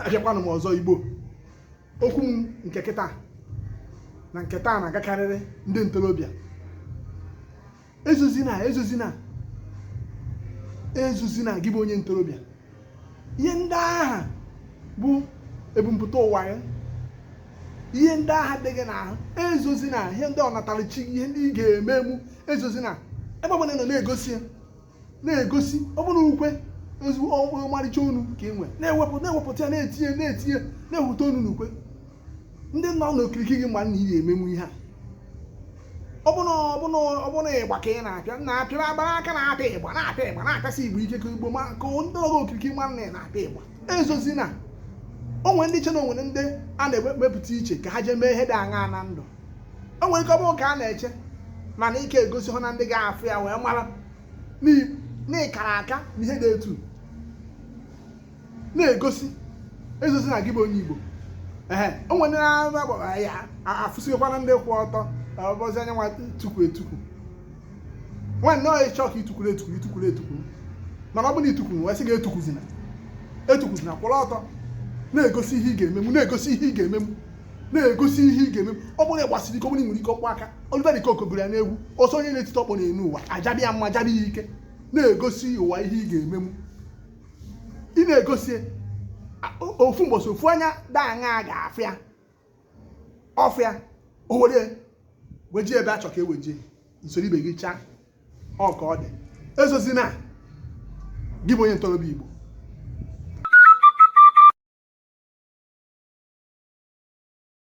abịakwanụ m ọzọ Igbo. Okwu m nke kịta na nke taa na-agakarịrị ndị ntorobịa. Ezozinaa gị bụ onye ntorobịa. Ihe ndị agha bụ ebumpụta ụwa ya, ihe ndị agha dị gị n'ahụ, ezozinaa ihe ndị ọnatalichi, ihe ndị ị ga-emenwu. Ezozinaa ebe ọbụla nọ na-egosi ọ bụrụ ukwe ezigbo ọmarịcha onu ka ị nwe, na-ewepụta ya, na-etinye na-ewepụta onu n'ukwe. Ndị nọ n'okirikiri gị mgbe ị ga-emenwu ihe a, ọ bụrụ ịgba ka ị na-apịa agbara aka, na-apịa ịgba na-apịasị Igbo ike ka Igbo ka ndị ọrụ okirikiri nwanne na-apịa ịgba. Ezozinaa onwe ndị che na onwere ndị a na-ewepụta iche ka ha jee mee ihe dị aṅaa na ndụ. O nwere ike ọ bụrụ ka a na-eche mana ike egosi hụ na ndị ga-afụ ya wee mara n'ịkara aka na ihe dị etu na-egosi. Ezozinaa gị bụ onye Igbo. O nwere ndị ya afụsighịkwana ndị kwụ ọtọ ọbọzi anya nwa tukwu etukwu. Nwanne ọ ịchọ ka itukwuru etukwu, mana ọ bụ na itukwuru wee sị gị etukwuzina kwụrụ ọtọ na-egosi ihe ị ga-emenwu. Ọ bụrụ ịgbasiri ike, ọ bụrụ nwere ike ọkpụ aka. Oliver Ikoko gụrụ ya n'egwu, ọsọ onye na-etite ọkpọ n'enu ụwa ajabi ya mma, jabi ya ike, na-egosi ụwa ihe ị ga-emenwu. Ị na-egosi ofu mgbọsị ofu anya daanya ga-afịa ọfịa, o were weji ebe a chọ ka eweje nsoro ibe gị chaa. Ọ ka ọ dị. Ezozinaa gị bụ onye ntorobịa Igbo.